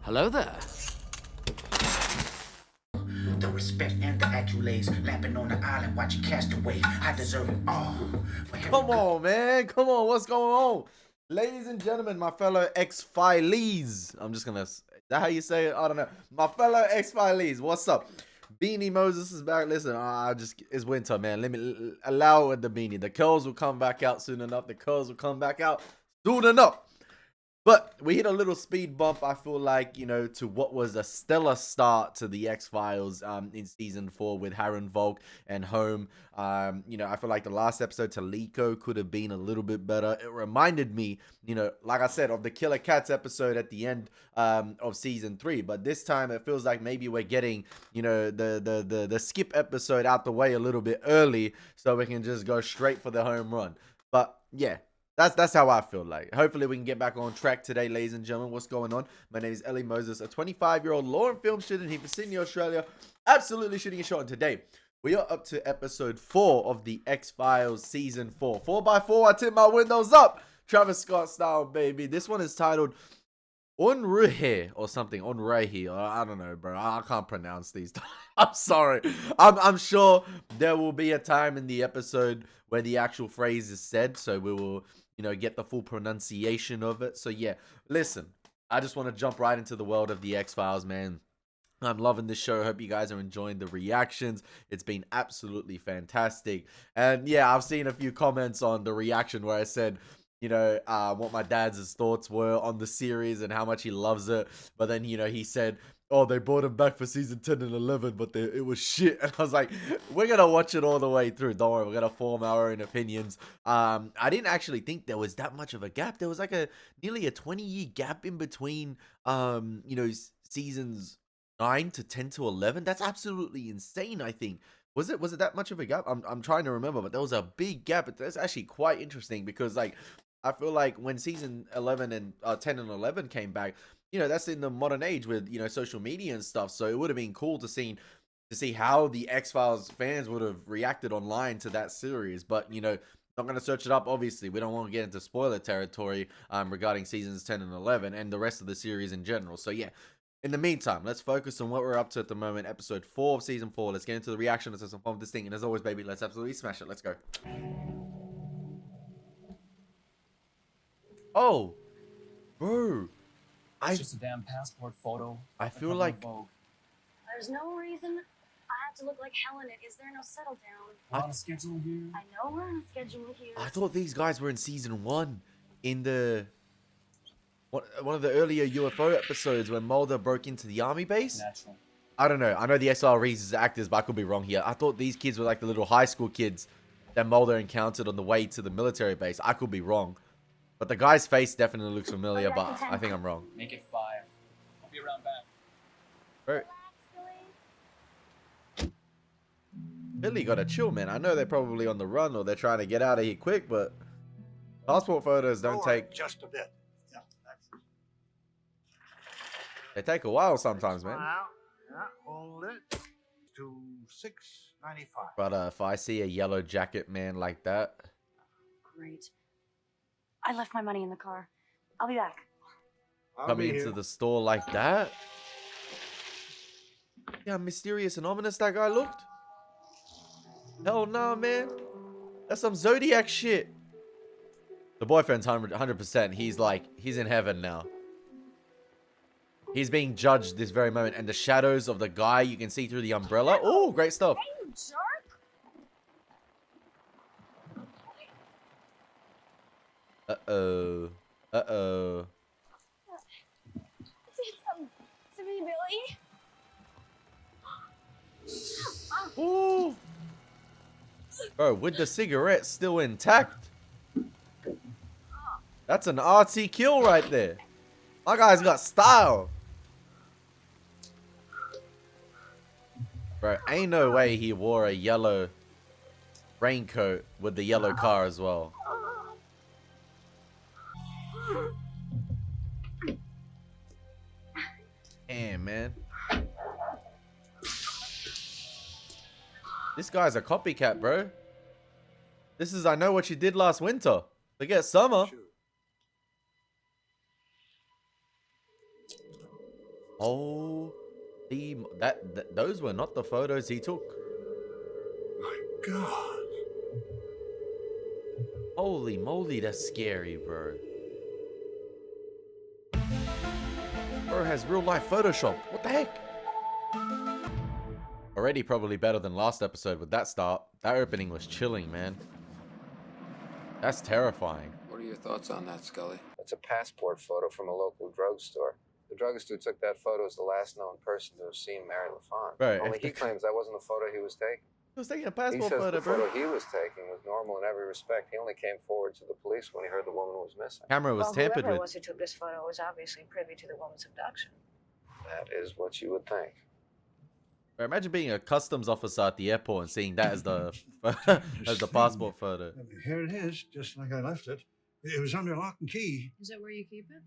Hello there. The respect and the accolades, lapping on the island, watching castaway. I deserve it all. Come on, man. Come on. What's going on? Ladies and gentlemen, my fellow X-Filees. I'm just gonna, is that how you say it? I don't know. My fellow X-Filees, what's up? Beanie Moses is back. Listen, it's winter, man. Let me allow the beanie. The curls will come back out soon enough. The curls will come back out soon enough. But we hit a little speed bump, I feel like, to what was a stellar start to the X-Files in season 4 with Harren Volk and Home. I feel like the last episode, Taliko, could have been a little bit better. It reminded me, like I said, of the Killer Cats episode at the end of season 3. But this time it feels like maybe we're getting, the skip episode out the way a little bit early so we can just go straight for the home run. But yeah. That's how I feel like. Hopefully we can get back on track today, ladies and gentlemen. What's going on? My name is Elie Moses, a 25-year-old law and film student here from Sydney, Australia. Absolutely shooting a shot. And today, we are up to episode 4 of the X-Files season 4. 4x4, I tip my windows up. Travis Scott style, baby. This one is titled Unruhe or something. Unruhe. I don't know, bro. I can't pronounce these. I'm sorry. I'm sure there will be a time in the episode where the actual phrase is said. So we will, get the full pronunciation of it. So yeah, listen, I just want to jump right into the world of the X-Files, man. I'm loving this show. Hope you guys are enjoying the reactions. It's been absolutely fantastic. And yeah, I've seen a few comments on the reaction where I said, what my dad's thoughts were on the series and how much he loves it. But then, he said, oh, they brought him back for season 10 and 11, but it was shit. And I was like, we're going to watch it all the way through. Don't worry, we're going to form our own opinions. I didn't actually think there was that much of a gap. There was like nearly a 20-year gap in between, seasons 9 to 10 to 11. That's absolutely insane, I think. Was it that much of a gap? I'm trying to remember, but there was a big gap. But that's actually quite interesting because, like, I feel like when season 11 and 10 and 11 came back, that's in the modern age with, social media and stuff. So it would have been cool to see how the X-Files fans would have reacted online to that series. But, not going to search it up. Obviously, we don't want to get into spoiler territory regarding seasons 10 and 11 and the rest of the series in general. So yeah, in the meantime, let's focus on what we're up to at the moment. Episode 4 of season 4. Let's get into the reaction. Let's have some fun with this thing. And as always, baby, let's absolutely smash it. Let's go. Oh, bro. It's just a damn passport photo. I feel like there's no reason I have to look like Helen. Is there no settle down? We're on a schedule here. I know we're on a schedule here. I thought these guys were in season 1 in the one of the earlier UFO episodes when Mulder broke into the army base. Natural. I don't know. I know the SREs as actors, but I could be wrong here. I thought these kids were like the little high school kids that Mulder encountered on the way to the military base. I could be wrong. But the guy's face definitely looks familiar, but I think I'm wrong. Make it 5. I'll be around back. Bro, Billy gotta chill, man. I know they're probably on the run or they're trying to get out of here quick, but passport photos don't take... Just a bit. Yeah, They take a while sometimes, man. Yeah, hold it. To $6.95. But if I see a yellow jacket man like that... Great. I left my money in the car. I'll be back. Coming into the store like that? Yeah, mysterious and ominous that guy looked. Hell nah, man. That's some Zodiac shit. The boyfriend's 100%. He's in heaven now. He's being judged this very moment. And the shadows of the guy you can see through the umbrella. Oh, great stuff. Hey, you jerk! Uh-oh. Uh-oh. Did something to me, Billy. Ooh. Bro, with the cigarette still intact. That's an artsy kill right there. My guy's got style. Bro, ain't no way he wore a yellow raincoat with the yellow car as well. Damn, man. This guy's a copycat, bro. This is I know what you did last winter. Forget summer. Oh, those were not the photos he took. God. Holy moly, that's scary, bro. Bro has real life Photoshop. What the heck? Already probably better than last episode with that start. That opening was chilling, man. That's terrifying. What are your thoughts on that, Scully? It's a passport photo from a local drugstore. The druggist who took that photo is the last known person to have seen Mary LaFont. Right, Only if he the- claims that wasn't the photo he was taking. He was taking a He passport says photo, the bro. photo he was taking was normal in every respect. He only came forward to the police when he heard the woman was missing. Camera was Well, tampered whoever it with. was who took this photo was obviously privy to the woman's abduction. That is what you would think. Bro, imagine being a customs officer at the airport and seeing that as the as the passport photo. Here it is, just like I left it. It was under lock and key. Is that where you keep it?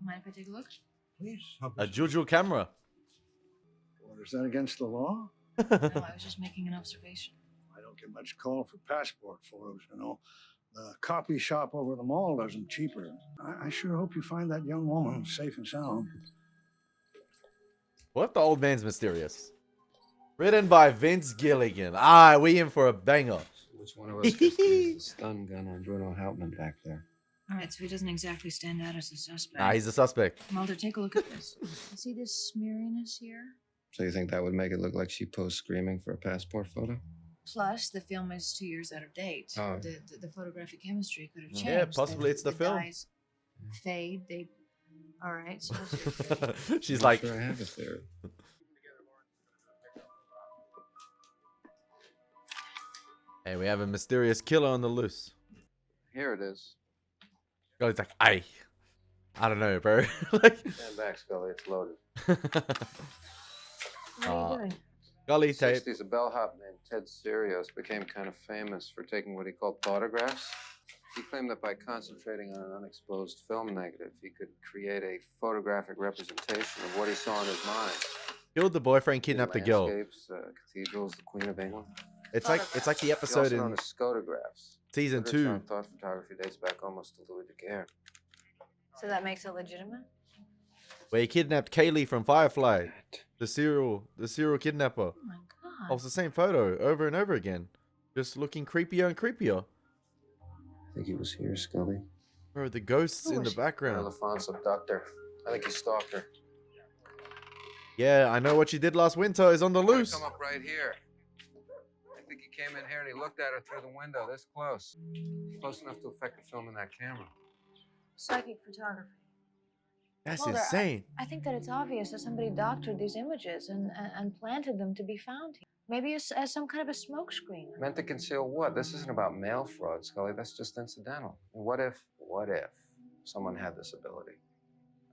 Mind if I take a look? Please help A us. Juju camera. What, is that against the law? No, I was just making an observation. I don't get much call for passport photos, you know. The copy shop over the mall does them cheaper. I sure hope you find that young woman safe and sound. What if the old man's mysterious? Written by Vince Gilligan. Ah, we in for a banger. Which one of us gets to use the stun gun on Bruno Hauptmann back there? All right, so he doesn't exactly stand out as a suspect. Nah, he's a suspect. Mulder, take a look at this. See this smeariness here? So you think that would make it look like she posed screaming for a passport photo? Plus, the film is 2 years out of date. Oh. The photographic chemistry could have changed. Yeah, possibly it's the film. dyes fade. They. All right. So what's your theory? She's I'm like, sure I have a theory. hey, we have a mysterious killer on the loose. Here it is. Guy's like, I don't know, bro. Like, Stand back, Scully. It's loaded. What are you doing? Gully tape. 60s, a bellhop named Ted Sirios became kind of famous for taking what he called photographs. He claimed that by concentrating on an unexposed film negative, he could create a photographic representation of what he saw in his mind. Killed the boyfriend, kidnapped the girl. Landscapes, cathedrals, the Queen of England. It's like the He episode also known in as scotographs. season Literature 2. on thought photography dates back almost to Louis Daguerre. So that makes it legitimate? Where he kidnapped Kaylee from Firefly. The serial kidnapper. Oh my god. Oh, it's the same photo over and over again. Just looking creepier and creepier. I think he was here, Scully. Bro, the ghosts Who in the was he? background. LaFont's abductor. I think he stalked her. Yeah, I know what you did last winter is on the loose. Come up right here. I think he came in here and he looked at her through the window this close. Close enough to affect the film in that camera. Psychic photography. That's Mulder, insane. I think that it's obvious that somebody doctored these images and planted them to be found here. Maybe as some kind of a smokescreen. Meant to conceal what? This isn't about mail fraud, Scully. That's just incidental. And what if someone had this ability?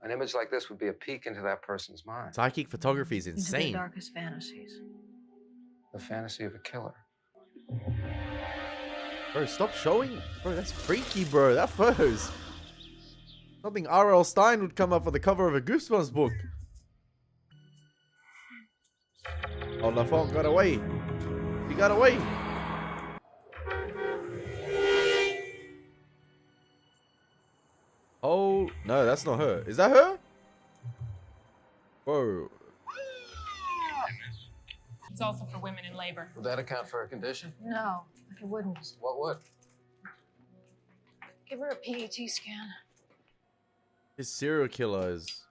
An image like this would be a peek into that person's mind. Psychic photography is Into their insane. darkest fantasies. The fantasy of a killer. Bro, stop showing. Bro, that's freaky, bro. That photo's something R.L. Stein would come up for the cover of a Goosebumps book. Oh, LaFont got away. He got away. Oh, no, that's not her. Is that her? Whoa. It's also for women in labor. Would that account for her condition? No, it wouldn't. What would? Give her a PET scan. His serial killer is...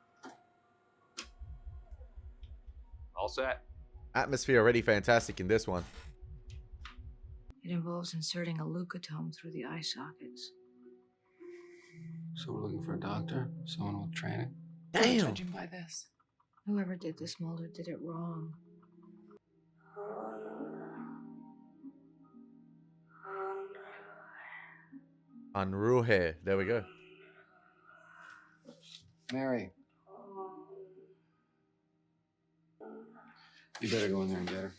All set. Atmosphere already fantastic in this one. It involves inserting a leucotome through the eye sockets. So we're looking for a doctor? Someone with training? Damn. Judging by this. Whoever did this, Mulder, did it wrong. Unruhe. There we go. Mary. You better go in there and get her.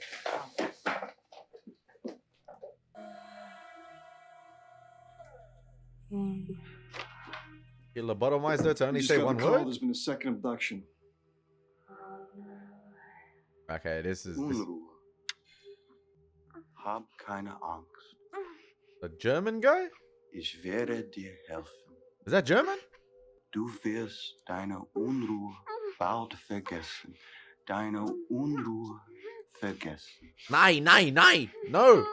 You lobotomized her to only say one word? There's been a second abduction. Okay, this is Unruhe. Hab keine Angst. the German guy? Ich werde dir helfen. Is that German? Du wirst deine Unruhe bald vergessen. Deine Unruhe vergessen. Nein, no.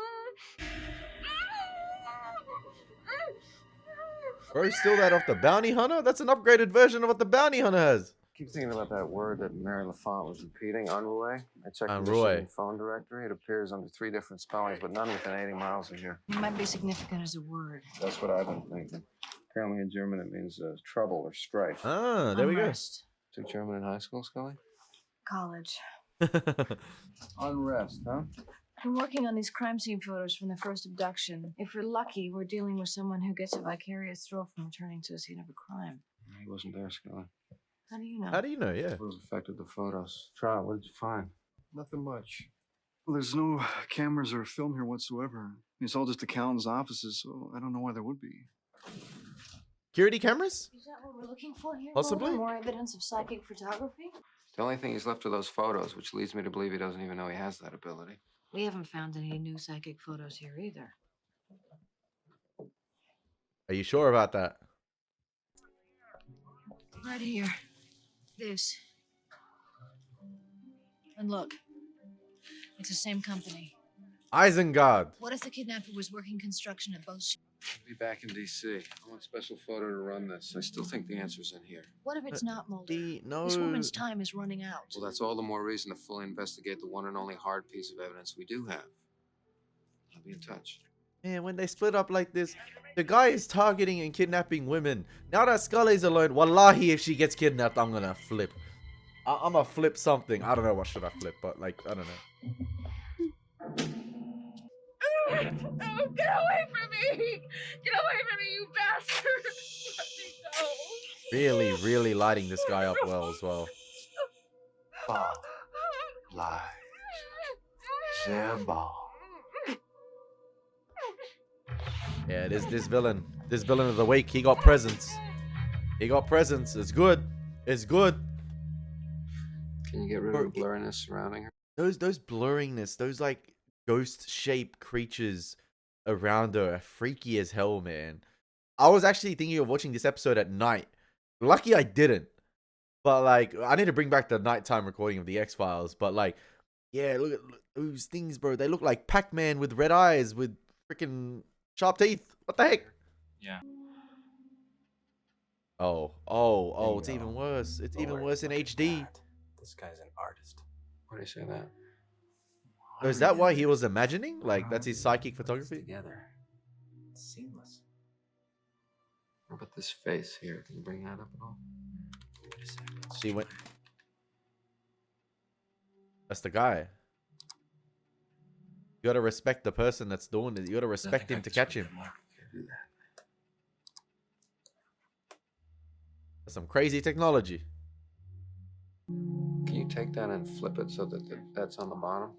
Bro, still that off the bounty hunter? That's an upgraded version of what the bounty hunter has. Keep thinking about that word that Mary LaFont was repeating, Unruhe. I checked the Unruhe. Michigan phone directory. It appears under 3 different spellings, but none within 80 miles of here. It might be significant as a word. That's what I've been thinking. Apparently in German it means trouble or strife. Ah, there Unrest. Took German in high school, Scully? College. we go. Unrest, huh? I'm working on these crime scene photos from the first abduction. If we're lucky, we're dealing with someone who gets a vicarious thrill from returning to a scene of a crime. He wasn't there, Scully. How do you know? How do you know? Yeah. What affected the photos? Try, what did you find? Nothing much. Well, there's no cameras or film here whatsoever. It's all just accountants' offices, so I don't know why there would be. Security cameras? Is that what we're looking for here? Possibly. More evidence of psychic photography? The only thing he's left are those photos, which leads me to believe he doesn't even know he has that ability. We haven't found any new psychic photos here either. Are you sure about that? Right here. This. And look. It's the same company. Isengard. What if the kidnapper was working construction at both I'll be back in D.C. I want a special photo to run this. I still think the answer's in here. What if it's not Mulder? No. This woman's time is running out. Well, that's all the more reason to fully investigate the one and only hard piece of evidence we do have. I'll be in touch. Man, when they split up like this, the guy is targeting and kidnapping women. Now that Scully's alone, wallahi, if she gets kidnapped, I'm gonna flip. I'm gonna flip something. I don't know what should I flip, but like, I don't know. Oh, get away from me! Get away from me, you bastard! Let me go. Really lighting this guy up well as well. Bald. Lies. Sehr bald. Yeah, this villain of the week, he got presents. He got presents. It's good. It's good. Can you get rid of the blurriness surrounding her? Those blurriness, those like ghost shaped creatures around her are freaky as hell, man. I was actually thinking of watching this episode at night. Lucky I didn't. But like, I need to bring back the nighttime recording of the X-Files. But like, yeah, look at those things, bro. They look like Pac-Man with red eyes with freaking sharp teeth. What the heck? Yeah. Oh, it's even worse. It's even worse in HD. This guy's an artist. Why do you say that? So is that why he was imagining? Like, that's his psychic photography? Together. It's seamless. What about this face here? Can you bring that up at all? Wait a second. She went. That's the guy. You gotta respect the person that's doing it. You gotta respect him to catch him. That's some crazy technology. Can you take that and flip it so that that's on the bottom?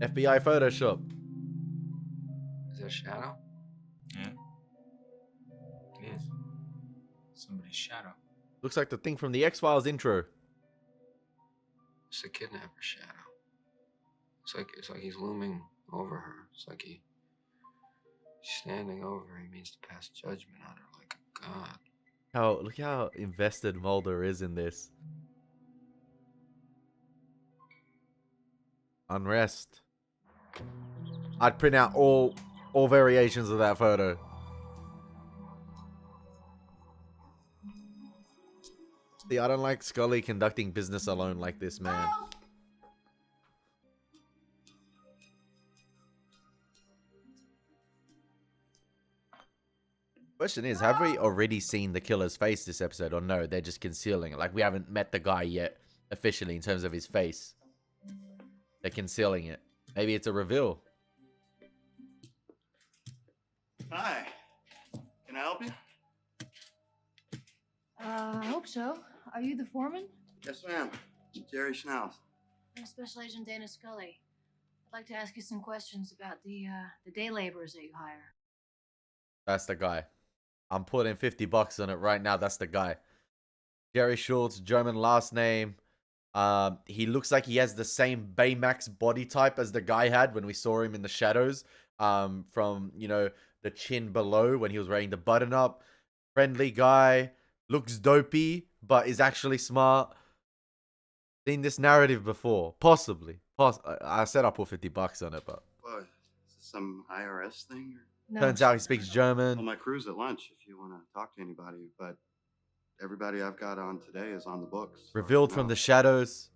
FBI Photoshop. Is that a shadow? Yeah. It is. Somebody's shadow. Looks like the thing from the X-Files intro. It's a kidnapper shadow. It's like he's looming over her. It's like he's standing over her. He means to pass judgment on her like a god. Look how invested Mulder is in this. Unrest. I'd print out all variations of that photo. See, I don't like Scully conducting business alone like this, man. Question is, have we already seen the killer's face this episode, or no? They're just concealing it. Like, we haven't met the guy yet officially in terms of his face. They're concealing it. Maybe it's a reveal. Hi. Can I help you? I hope so. Are you the foreman? Yes, ma'am. Jerry Schnauz. I'm Special Agent Dana Scully. I'd like to ask you some questions about the day laborers that you hire. That's the guy. I'm putting $50 on it right now. That's the guy. Jerry Schultz, German last name. He looks like he has the same Baymax body type as the guy had when we saw him in the shadows. From, you know, the chin below when he was wearing the button up. Friendly guy. looks dopey, but is actually smart. Seen this narrative before. Possibly. I said I put $50 on it, but What? Is this some IRS thing? Or? No, turns out he speaks Well, German. my crew's at lunch if you want to talk to anybody, but everybody I've got on today is on the books. So Revealed from no. the shadows.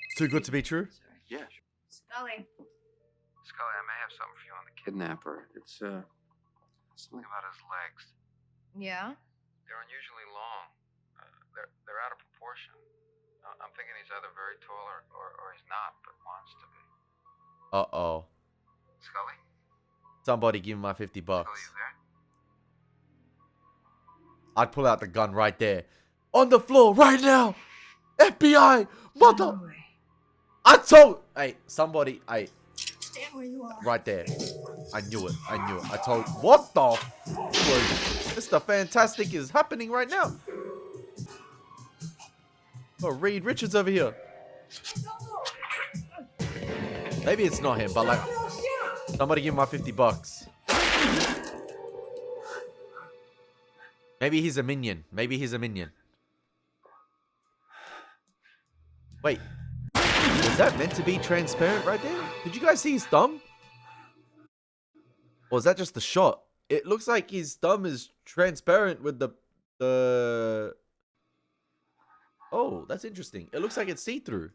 It's too good to be true. Yeah. Scully. Scully, I may have something for you on the kidnapper. It's something about his legs. Yeah? They're unusually long. They're out of proportion. I'm thinking he's either very tall or he's not, but wants to be. Uh-oh. Scully? Somebody give him my $50. Scully, you there? I'd pull out the gun right there. On the floor right now. FBI. Mother. Unruhe. I told. Hey, somebody. Hey. Stand where you are. Right there. I knew it. I told. What the f? Mr. Fantastic is happening right now. Oh, Reed Richards over here. Maybe it's not him, but like, somebody give him my $50. Maybe he's a minion. Wait. Was that meant to be transparent right there? Did you guys see his thumb? Or is that just the shot? It looks like his thumb is transparent with the... Oh, that's interesting. It looks like it's see-through.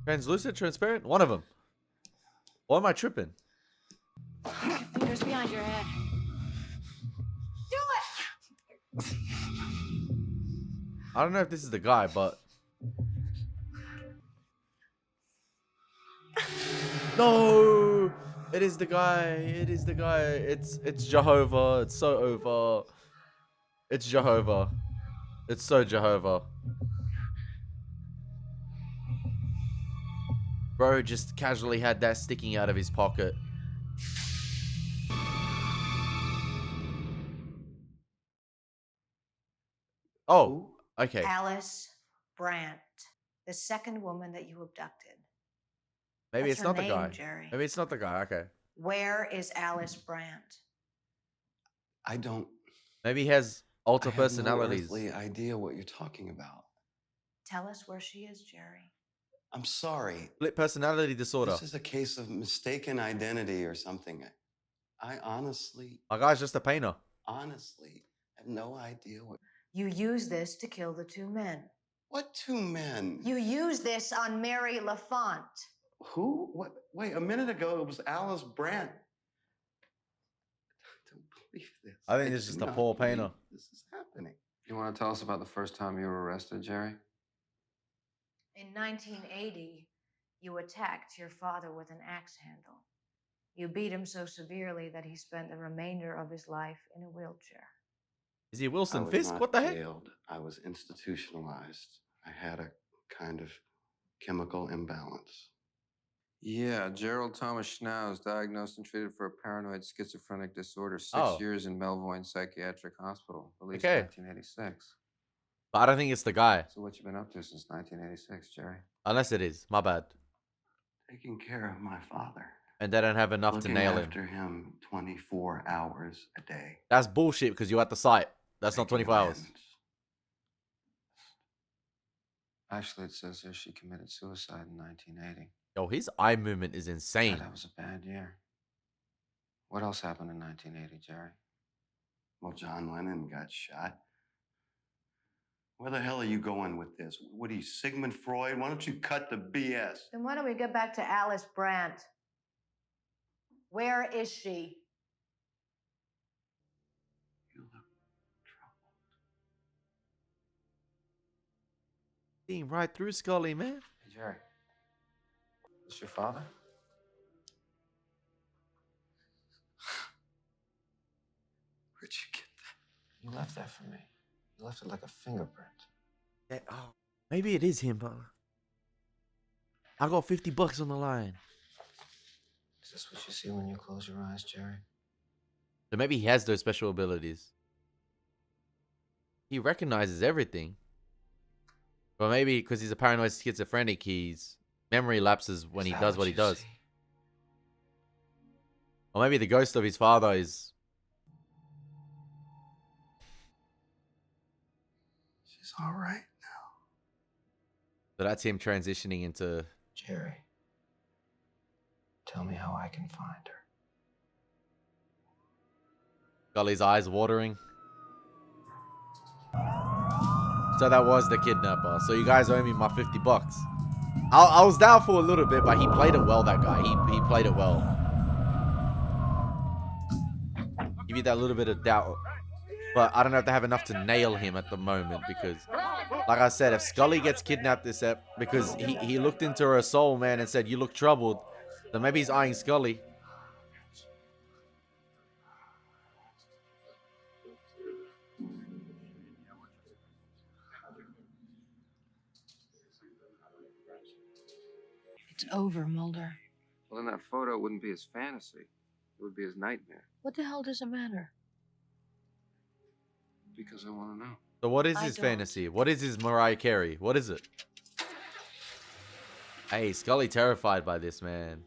Translucent, transparent? One of them. Or am I tripping? Fingers behind your head. Do it! I don't know if this is the guy, but... No! It is the guy. It's Jehovah. It's so over. It's Jehovah. It's so Jehovah. Bro just casually had that sticking out of his pocket. Oh, okay. Alice Brandt, the second woman that you abducted. Maybe What's it's not her the name, guy. Jerry? Maybe it's not the guy. Okay. Where is Alice Brandt? I don't. Maybe he has alter I have no personalities. earthly idea what you're talking about. Tell us where she is, Jerry. I'm sorry. Split personality disorder. This is a case of mistaken identity or something. I honestly, My guy's just a painter. honestly have no idea what. You used this to kill the two men. What two men? You used this on Mary LaFont. Who? What? Wait, a minute ago it was Alice Brandt. I don't believe this. I think it's just do a not poor believe painter. This is happening. You want to tell us about the first time you were arrested, Jerry? In 1980, you attacked your father with an axe handle. You beat him so severely that he spent the remainder of his life in a wheelchair. Is he I Wilson was Fisk? not What the heck? jailed. I was institutionalized. I had a kind of chemical imbalance. Yeah, Gerald Thomas Schnauz, diagnosed and treated for a paranoid schizophrenic disorder. 6 Oh. years in Melvoin Psychiatric Hospital. Released Okay. in 1986. But I don't think it's the guy. So what you been up to since 1986, Jerry? Unless it is. My bad. Taking care of my father. And they don't have enough Looking to nail him. after him 24 hours a day. That's bullshit because you're at the site. That's not Making 24 hours. amends. Actually, it says here she committed suicide in 1980. Yo, his eye movement is insane. God, that was a bad year. What else happened in 1980, Jerry? Well, John Lennon got shot. Where the hell are you going with this? What are you, Sigmund Freud? Why don't you cut the BS? Then why don't we get back to Alice Brandt? Where is she? You look troubled. Seeing right through Scully, man. Hey, Jerry. Is this your father? Where'd you get that? You left that for me. You left it like a fingerprint. Oh, maybe it is him, but I got $50 on the line. Is this what you see when you close your eyes, Jerry? So maybe he has those special abilities. He recognizes everything. Or maybe because he's a paranoid schizophrenic, his memory lapses when he does what he does. Or maybe the ghost of his father is He's all right. So that's him transitioning into... Jerry, tell me how I can find her. Scully's eyes watering. So that was the kidnapper. So you guys owe me my $50. I was down for a little bit, but he played it well, that guy. He played it well. Give you that little bit of doubt. But I don't know if they have enough to nail him at the moment because, like I said, if Scully gets kidnapped this ep, because he looked into her soul, man, and said, "You look troubled," then maybe he's eyeing Scully. It's over, Mulder. Well, in that photo, it wouldn't be his fantasy. It would be his nightmare. What the hell does it matter? Because I want to know. So what is I his don't. fantasy? What is his Mariah Carey? What is it? Hey, Scully terrified by this, man.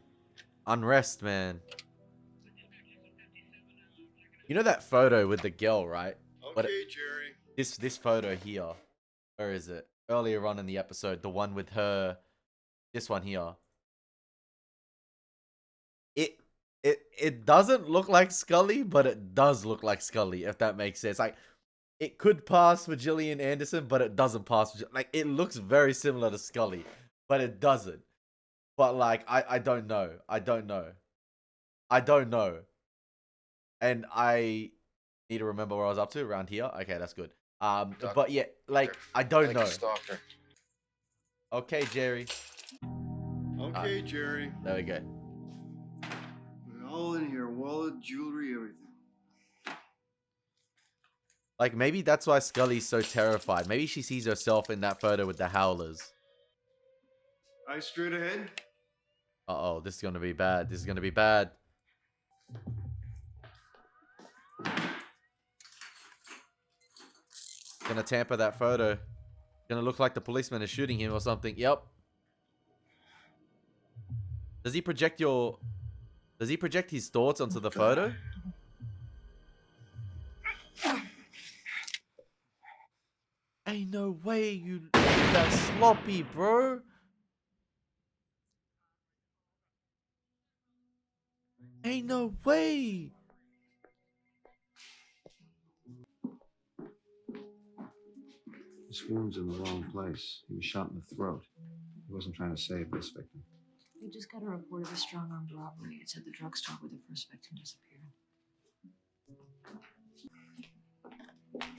Unrest, man. You know that photo with the girl, right? Okay, Jerry. This photo here. Where is it? Earlier on in the episode, the one with her. This one here. It doesn't look like Scully, but it does look like Scully, if that makes sense. Like, it could pass for Gillian Anderson, but it doesn't pass for... Like, it looks very similar to Scully, but it doesn't. But, like, I don't know. I don't know. I don't know. And I need to remember where I was up to, around here. Okay, that's good. But yeah, like, I don't know. Stalker. Okay, Jerry. Okay, Jerry. There we go. We're all in here. Wallet, jewelry, everything. Like, maybe that's why Scully's so terrified. Maybe she sees herself in that photo with the howlers. Eyes straight ahead. Uh-oh, this is gonna be bad. This is gonna be bad. Gonna tamper that photo. Gonna look like the policeman is shooting him or something. Yep. Does he project your... Does he project his thoughts onto the photo? Ain't no way you that sloppy, bro. Ain't no way. This wound's in the wrong place. He was shot in the throat. He wasn't trying to save this victim. We just got a report of a strong-armed robbery. It's at the drugstore where the first victim disappeared.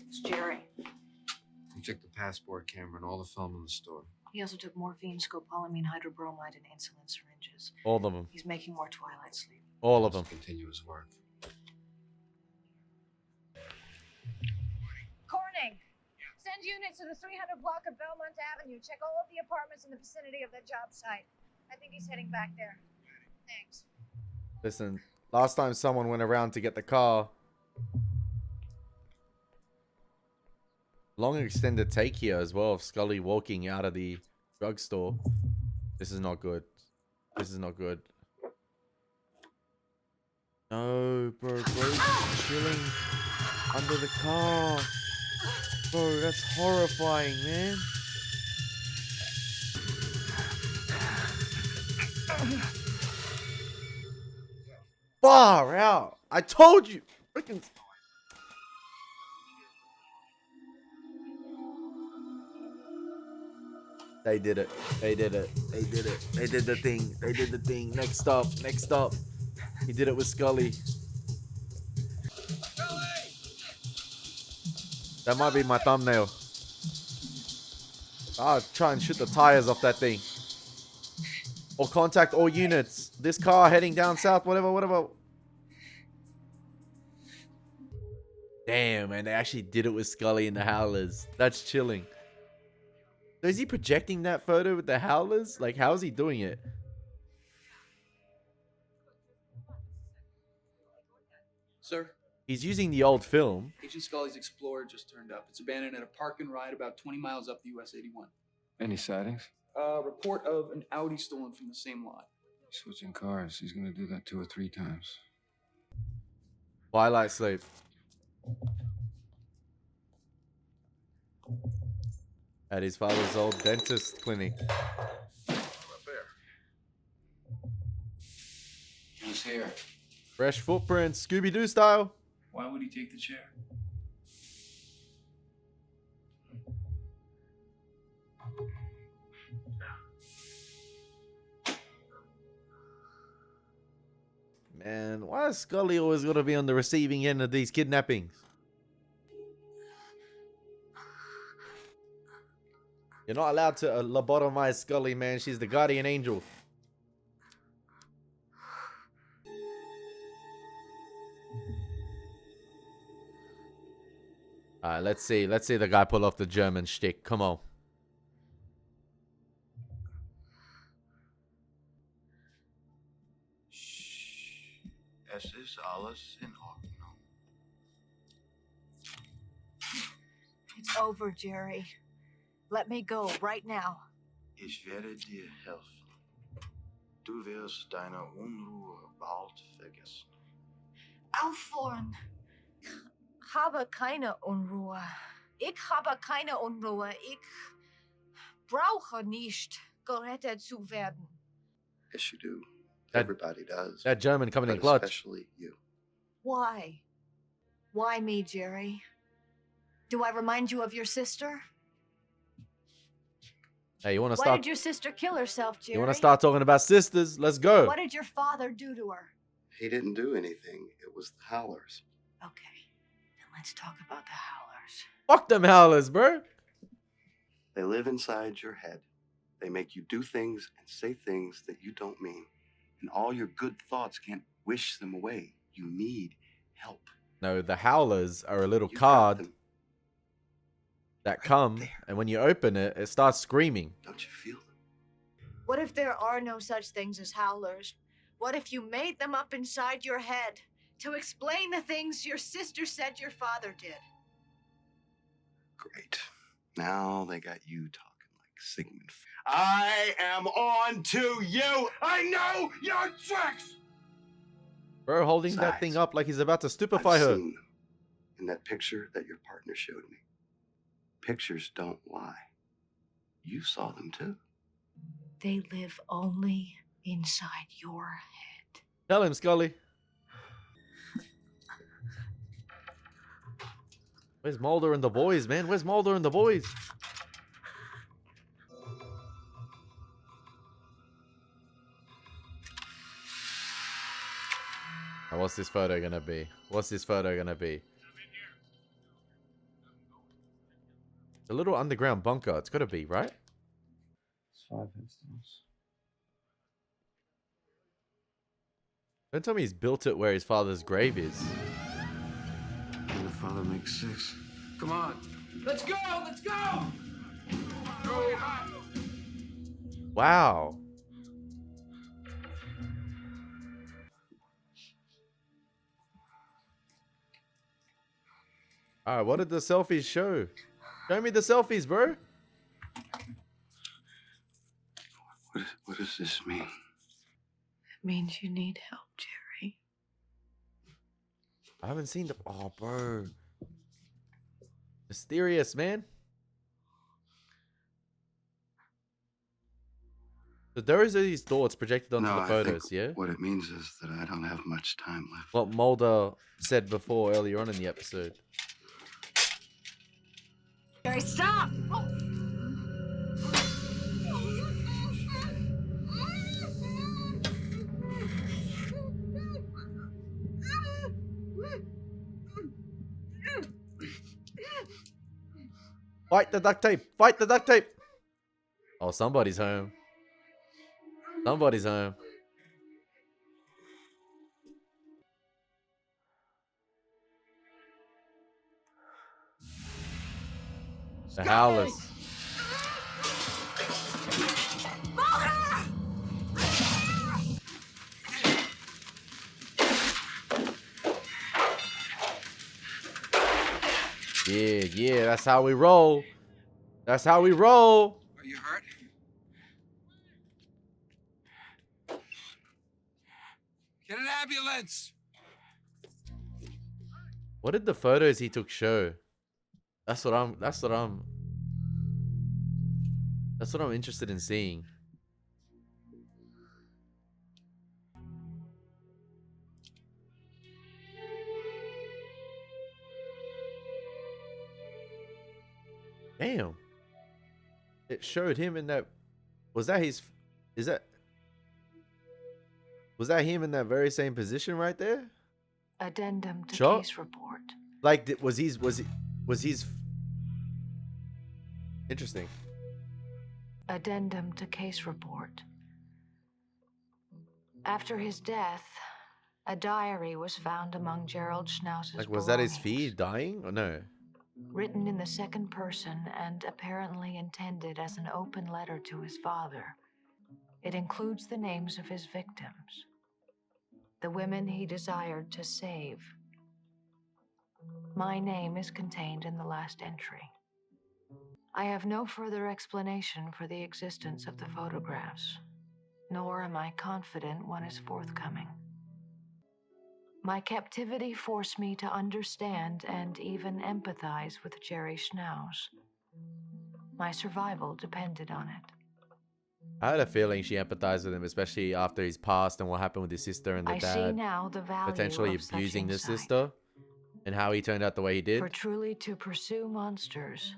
It's Jerry. He took the passport camera and all the film in the store. He also took morphine, scopolamine, hydrobromide, and insulin syringes. All of them. He's making more Twilight sleep. All of them. Continue his work. Corning, send units to the 300 block of Belmont Avenue. Check all of the apartments in the vicinity of that job site. I think he's heading back there. Thanks. Listen, last time someone went around to get the car. Long extended take here as well of Scully walking out of the drugstore. This is not good. This is not good. No, bro, bro's chilling under the car. Bro, that's horrifying, man. Far out. I told you. Freaking... They did it. They did it. They did it. They did the thing. They did the thing. Next up. Next up. He did it with Scully. That might be my thumbnail. I'll try and shoot the tires off that thing. Or contact all units. This car heading down south. Whatever. Damn, man. They actually did it with Scully and the Howlers. That's chilling. So is he projecting that photo with the Howlers? Like, how is he doing it? Sir? He's using the old film. Agent Scully's Explorer just turned up. It's abandoned at a park and ride about 20 miles up the US 81. Any sightings? Report of an Audi stolen from the same lot. Switching cars. He's gonna do that 2 or 3 times. Twilight sleep. At his father's old dentist clinic. He's here. Fresh footprints, Scooby-Doo style. Why would he take the chair? Man, why is Scully always got to be on the receiving end of these kidnappings? You're not allowed to lobotomize Scully, man. She's the guardian angel. Alright, let's see. Let's see the guy pull off the German shtick. Come on. Es ist alles in Ordnung. It's over, Jerry. Let me go right now. Ich werde dir helfen. Du wirst deine Unruhe bald vergessen. Aufhören. Habe keine Unruhe. Ich habe keine Unruhe. Ich brauche nicht gerettet zu werden. Yes, you do. That- Everybody does. That German coming in but clutch. especially you. Why? Why me, Jerry? Do I remind you of your sister? Hey, you want to Why start? did your sister kill herself, Jerry? You want to start talking about sisters? Let's go. What did your father do to her? He didn't do anything. It was the Howlers. Okay, then let's talk about the Howlers. Fuck them howlers, bro. They live inside your head. They make you do things and say things that you don't mean. And all your good thoughts can't wish them away. You need help. No, the howlers are a little You got card them. that come, there. and when you open it, it starts screaming. Don't you feel them? What if there are no such things as Howlers? What if you made them up inside your head to explain the things your sister said your father did? Great. Now they got you talking like Sigmund. I am on to you. I know your tricks. Bro, holding that Besides, thing up like he's about to I've stupefy her. seen them in that picture that your partner showed me. Pictures don't lie. You saw them too. They live only inside your head. Tell him, Scully. Where's Mulder and the boys, man? Where's Mulder and the boys? Now, what's this photo gonna be? What's this photo gonna be? A little underground bunker. It's gotta be, right? It's 5 instance. Don't tell me he's built it where his father's grave is. And the father makes 6. Come on. Let's go! Let's go! Wow. Alright, what did the selfies show? Show me the selfies, bro. What does this mean? It means you need help, Jerry. I haven't seen the... Oh, bro. Mysterious, man. So those are these thoughts projected onto No, the I photos, think yeah? what it means is that I don't have much time left. What Mulder said before, earlier on in the episode. Jerry, stop! Fight the duct tape! Fight the duct tape! Oh, somebody's home. Somebody's home. The Howlers. Yeah, that's how we roll. That's how we roll. Are you hurt? Get an ambulance. What did the photos he took show? That's what I'm That's what I'm interested in seeing. Damn. It showed him in that. Was that his? Is that? Was that him in that very same position right there? Addendum to Shot? case report. Like, was his? Interesting. Addendum to case report. After his death, a diary was found among Gerald Schnauz's Like, was that his belongings. feed dying or no? Written in the second person and apparently intended as an open letter to his father. It includes the names of his victims, the women he desired to save. My name is contained in the last entry. I have no further explanation for the existence of the photographs, nor am I confident one is forthcoming. My captivity forced me to understand and even empathize with Jerry Schnauz. My survival depended on it. I had a feeling she empathized with him, especially after his past and what happened with his sister and the I see dad now the value potentially of such abusing the insight. sister and how he turned out the way he did. For truly to pursue monsters,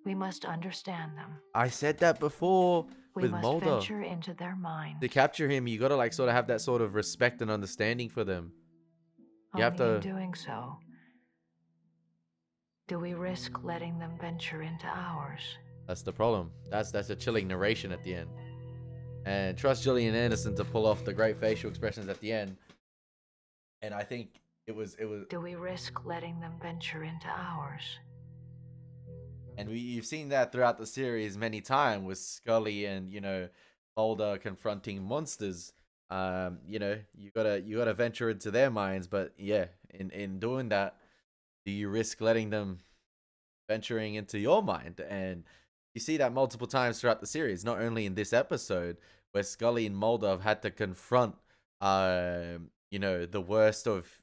we must understand them. I said that before We with must Mulder. venture into their minds. To capture him, you gotta like sort of have that sort of respect and understanding for them. You have Only in to. doing so, do we risk letting them venture into ours? That's the problem. That's a chilling narration at the end. And trust Gillian Anderson to pull off the great facial expressions at the end. And I think it was. Do we risk letting them venture into ours? And you've seen that throughout the series many times with Scully and, you know, Mulder confronting monsters. You know, you gotta venture into their minds, but yeah, in doing that, do you risk letting them venturing into your mind? And you see that multiple times throughout the series, not only in this episode where Scully and Mulder have had to confront you know, the worst of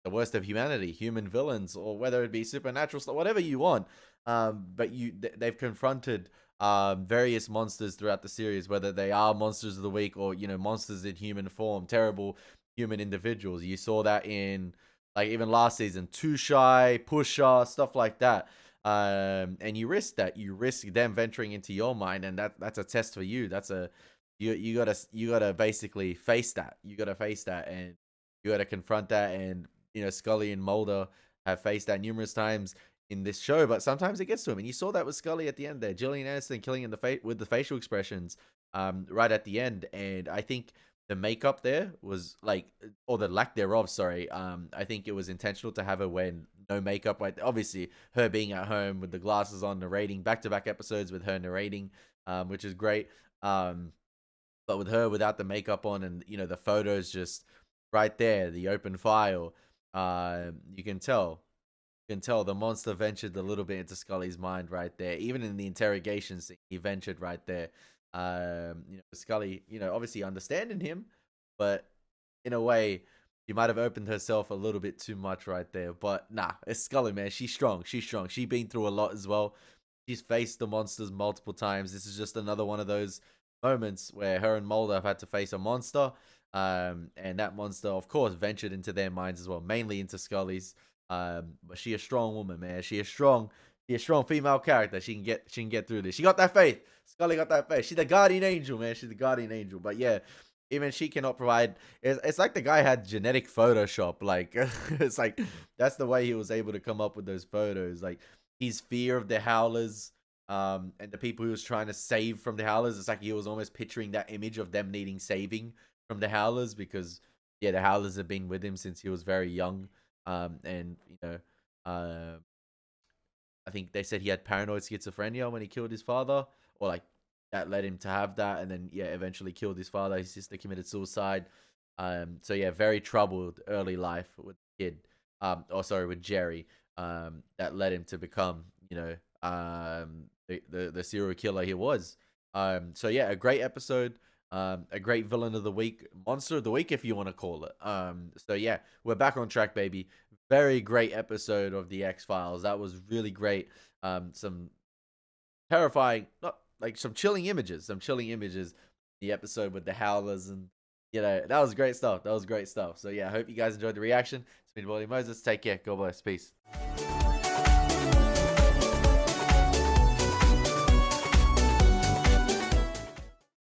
humanity, human villains, or whether it be supernatural stuff, whatever you want. But they've confronted various monsters throughout the series, whether they are monsters of the week or, you know, monsters in human form, terrible human individuals. You saw that in, like, even last season, Too Shy, Pusher, stuff like that. And you risk that. You risk them venturing into your mind, and that's a test for you. That's a you gotta basically face that. You gotta face that, and you gotta confront that. And you know, Scully and Mulder have faced that numerous times in this show, but sometimes it gets to him. And you saw that with Scully at the end there. Gillian Anderson killing in the with the facial expressions right at the end. And I think the makeup there was like, or the lack thereof, sorry. I think it was intentional to have her wear no makeup. Like, obviously, her being at home with the glasses on, narrating back-to-back episodes with her narrating, which is great. But with her without the makeup on, and you know, the photos just right there, the open file, you can tell the monster ventured a little bit into Scully's mind right there. Even in the interrogation scene, he ventured right there. You know, Scully, you know, obviously understanding him, but in a way, she might have opened herself a little bit too much right there. But nah, it's Scully, man. She's strong. She's been through a lot as well. She's faced the monsters multiple times. This is just another one of those moments where her and Mulder have had to face a monster. And that monster, of course, ventured into their minds as well, mainly into Scully's. But she a strong woman, man. She a strong female character. She can get through this. She got that faith. Scully got that faith. She's the guardian angel, man. She's the guardian angel. But yeah, even she cannot provide. It's like the guy had genetic Photoshop. Like, it's like that's the way he was able to come up with those photos. Like, his fear of the Howlers, and the people he was trying to save from the Howlers. It's like he was almost picturing that image of them needing saving from the Howlers, because yeah, the Howlers have been with him since he was very young. And you know, I think they said he had paranoid schizophrenia when he killed his father, or like that led him to have that, and then yeah, eventually killed his father. His sister committed suicide. So yeah, very troubled early life with the kid. With Jerry. That led him to become, you know, the serial killer he was. So yeah, a great episode. A great villain of the week, monster of the week, if you want to call it. So yeah, we're back on track, baby. Very great episode of the X-Files. That was really great. Some terrifying, like some chilling images. The episode with the howlers, and you know, that was great stuff. So yeah, I hope you guys enjoyed the reaction. It's been Elie Moses. Take care. God bless. Peace.